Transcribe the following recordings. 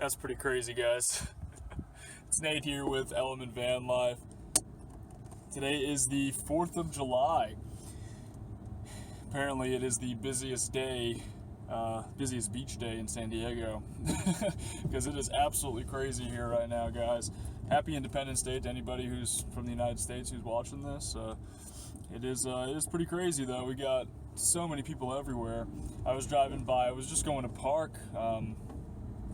That's pretty crazy, guys. It's Nate here with Element Van Life. Today is the 4th of July. Apparently it is the busiest day, busiest beach day in San Diego. Because it is absolutely crazy here right now, guys. Happy Independence Day to anybody who's from the United States who's watching this. It is pretty crazy though. We got so many people everywhere. I was driving by, I was just going to park,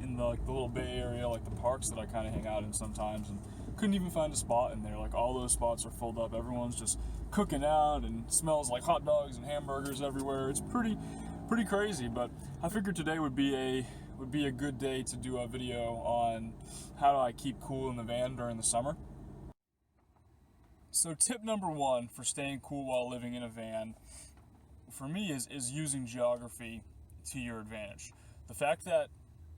in the little Bay Area, like the parks that I kind of hang out in sometimes, and couldn't even find a spot in there. Like all those spots are filled up. Everyone's just cooking out and smells like hot dogs and hamburgers everywhere. It's pretty crazy. But I figured today would be a good day to do a video on how do I keep cool in the van during the summer. So tip number one for staying cool while living in a van, for me, is using geography to your advantage. The fact that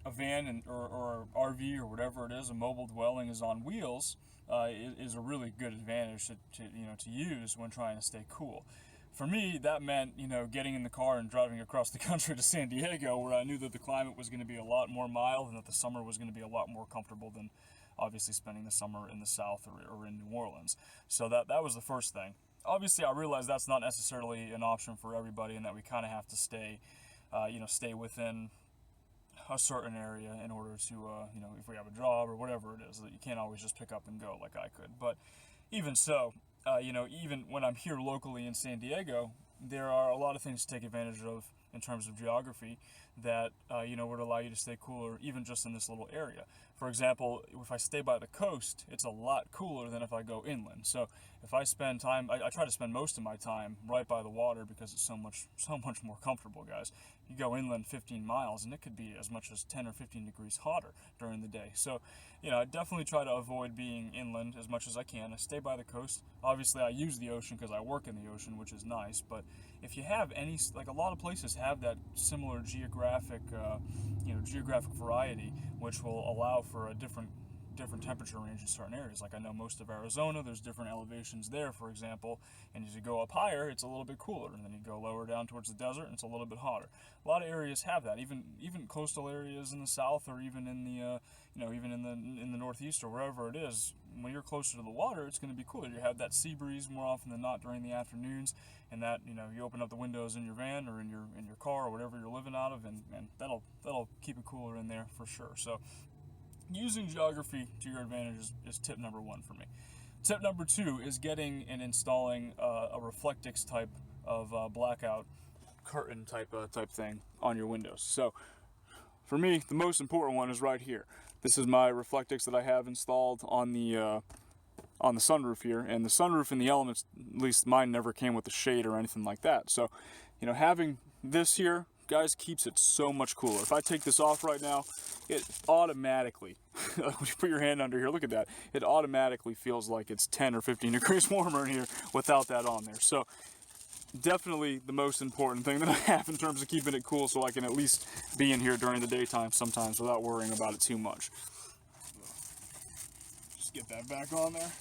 a van or RV or whatever it is, a mobile dwelling, is on wheels is a really good advantage to use when trying to stay cool. For me, that meant getting in the car and driving across the country to San Diego, where I knew that the climate was going to be a lot more mild and that the summer was going to be a lot more comfortable than obviously spending the summer in the South or in New Orleans. So that was the first thing. Obviously, I realize that's not necessarily an option for everybody, and that we kind of have to stay within a certain area in order to, if we have a job or whatever it is, that you can't always just pick up and go like I could. But even so, even when I'm here locally in San Diego, there are a lot of things to take advantage of in terms of geography that, would allow you to stay cooler even just in this little area. For example, if I stay by the coast, it's a lot cooler than if I go inland. So if I spend time, I try to spend most of my time right by the water because it's so much more comfortable, guys. You go inland 15 miles and it could be as much as 10 or 15 degrees hotter during the day. So, I definitely try to avoid being inland as much as I can. I stay by the coast. Obviously, I use the ocean because I work in the ocean, which is nice. But if you have any, like a lot of places have that similar geographic variety, which will allow for a different temperature range in certain areas. Like I know most of Arizona, there's different elevations there, for example, and as you go up higher, it's a little bit cooler, and then you go lower down towards the desert, and it's a little bit hotter. A lot of areas have that, even coastal areas in the south, or even in the in the northeast or wherever it is. When you're closer to the water, it's going to be cooler. You have that sea breeze more often than not during the afternoons, and that you open up the windows in your van or in your car or whatever you're living out of, and that'll keep it cooler in there for sure. So using geography to your advantage is tip number one for me. Tip number two is getting and installing a Reflectix type of blackout curtain type thing on your windows. So for me, the most important one is right here. This is my Reflectix that I have installed on the sunroof here, and the sunroof in the Elements, at least mine, never came with a shade or anything like that. So, having this here, guys, keeps it so much cooler. If I take this off right now, it automatically, when you put your hand under here, look at that, it automatically feels like it's 10 or 15 degrees warmer in here without that on there. So definitely the most important thing that I have in terms of keeping it cool, so I can at least be in here during the daytime sometimes without worrying about it too much. Just get that back on there.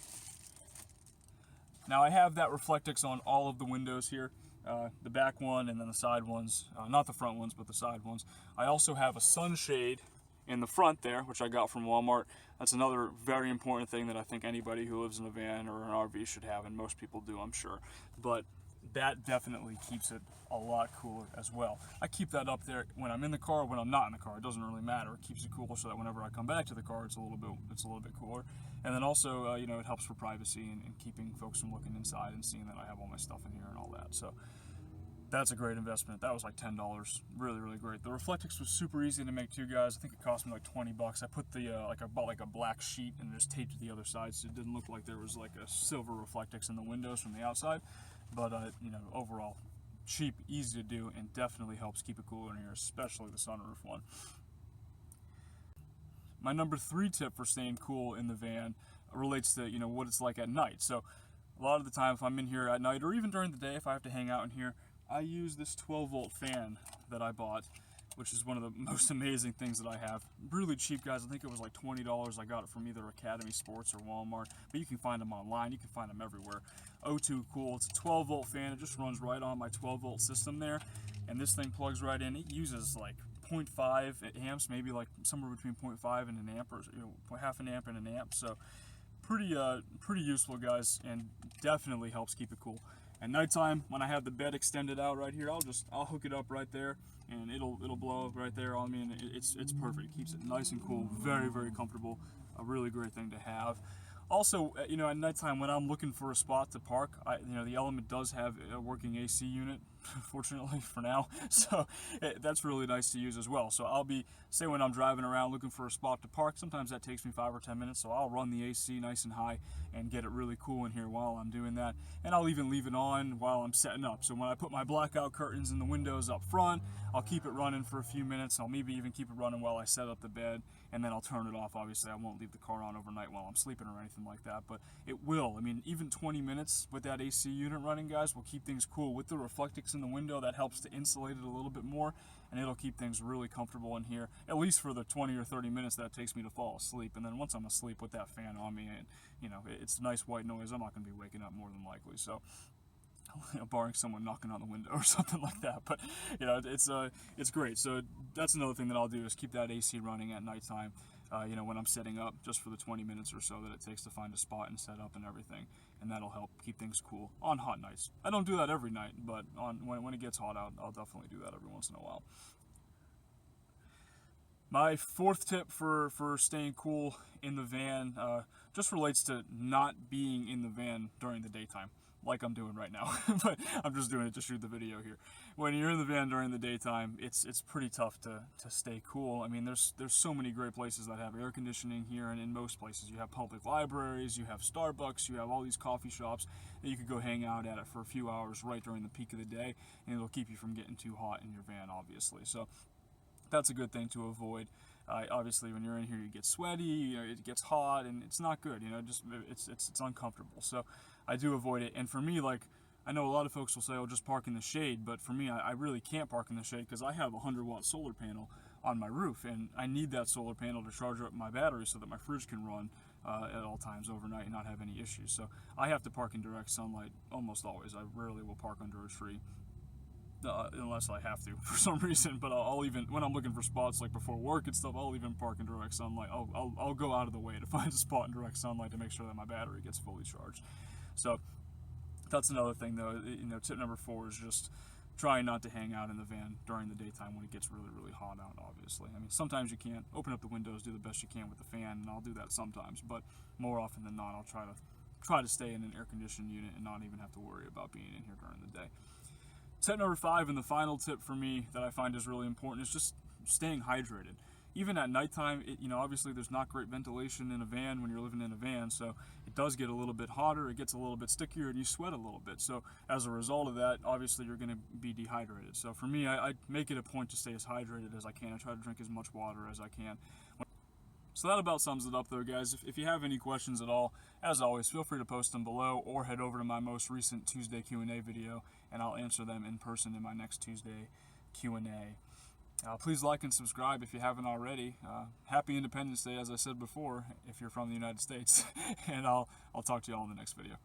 Now I have that Reflectix on all of the windows here. The back one and then the side ones, not the front ones, but the side ones. I also have a sunshade in the front there, which I got from Walmart. That's another very important thing that I think anybody who lives in a van or an RV should have, and most people do, I'm sure. But that definitely keeps it a lot cooler as well. I keep that up there when I'm in the car, when I'm not in the car. It doesn't really matter. It keeps it cooler so that whenever I come back to the car, it's a little bit cooler. And then also, it helps for privacy and keeping folks from looking inside and seeing that I have all my stuff in here and all that. So that's a great investment. That was like $10. Really, really great. The Reflectix was super easy to make too, guys. I think it cost me like 20 bucks. I put I bought like a black sheet and just taped it to the other side so it didn't look like there was like a silver Reflectix in the windows from the outside. But, overall, cheap, easy to do, and definitely helps keep it cooler in here, especially the sunroof one. My number 3 tip for staying cool in the van relates to, what it's like at night. So a lot of the time, if I'm in here at night, or even during the day, if I have to hang out in here, I use this 12-volt fan that I bought, which is one of the most amazing things that I have. Really cheap, guys. I think it was like $20. I got it from either Academy Sports or Walmart, but you can find them online. You can find them everywhere. O2 Cool. It's a 12-volt fan. It just runs right on my 12-volt system there, and this thing plugs right in. It uses like 0.5 amps, maybe like somewhere between 0.5 and an amp, or half an amp and an amp. So pretty useful, guys, and definitely helps keep it cool. At nighttime, when I have the bed extended out right here, I'll hook it up right there, and it'll blow up right there on me, and it's perfect. It keeps it nice and cool, very comfortable. A really great thing to have. Also, at nighttime when I'm looking for a spot to park, the Element does have a working AC unit, fortunately for now, so that's really nice to use as well. So I'll say when I'm driving around looking for a spot to park, sometimes that takes me 5 or 10 minutes, so I'll run the AC nice and high and get it really cool in here while I'm doing that. And I'll even leave it on while I'm setting up. So when I put my blackout curtains in the windows up front, I'll keep it running for a few minutes. I'll maybe even keep it running while I set up the bed, and then I'll turn it off. Obviously, I won't leave the car on overnight while I'm sleeping or anything like that, but it will. I mean, even 20 minutes with that AC unit running, guys, will keep things cool. With the Reflectix in the window, that helps to insulate it a little bit more, and it'll keep things really comfortable in here, at least for the 20 or 30 minutes that it takes me to fall asleep. And then once I'm asleep with that fan on me, and it's nice white noise, I'm not going to be waking up more than likely. So barring someone knocking on the window or something like that, but it's great. So that's another thing that I'll do, is keep that AC running at nighttime, when I'm setting up, just for the 20 minutes or so that it takes to find a spot and set up and everything, and that'll help keep things cool on hot nights. I don't do that every night, but when it gets hot out, I'll definitely do that every once in a while. My fourth tip for staying cool in the van just relates to not being in the van during the daytime, like I'm doing right now, but I'm just doing it to shoot the video here. When you're in the van during the daytime, it's pretty tough to stay cool. I mean, there's so many great places that have air conditioning here, and in most places you have public libraries, you have Starbucks, you have all these coffee shops that you could go hang out at for a few hours right during the peak of the day, and it'll keep you from getting too hot in your van, obviously. So that's a good thing to avoid. Obviously, when you're in here, you get sweaty, it gets hot, and it's not good. It's uncomfortable. So I do avoid it. And for me, I know a lot of folks will say, "Oh, just park in the shade," but for me, I really can't park in the shade because I have a 100-watt solar panel on my roof, and I need that solar panel to charge up my battery so that my fridge can run at all times overnight and not have any issues. So I have to park in direct sunlight almost always. I rarely will park under a tree. Unless I have to for some reason, but I'll even, when I'm looking for spots like before work and stuff, I'll even park in direct sunlight. I'll go out of the way to find a spot in direct sunlight to make sure that my battery gets fully charged. So that's another thing, though. Tip number 4 is just trying not to hang out in the van during the daytime when it gets really hot out, obviously. I mean, sometimes you can't open up the windows, do the best you can with the fan, and I'll do that sometimes, but more often than not, I'll try to stay in an air-conditioned unit and not even have to worry about being in here during the day. Tip number 5, and the final tip for me that I find is really important, is just staying hydrated. Even at nighttime, obviously there's not great ventilation in a van when you're living in a van, so it does get a little bit hotter, it gets a little bit stickier, and you sweat a little bit. So as a result of that, obviously you're going to be dehydrated. So for me, I make it a point to stay as hydrated as I can. I try to drink as much water as I can. So that about sums it up, though, guys. If you have any questions at all, as always, feel free to post them below or head over to my most recent Tuesday Q&A video, and I'll answer them in person in my next Tuesday Q&A. Please like and subscribe if you haven't already. Happy Independence Day, as I said before, if you're from the United States, and I'll talk to you all in the next video.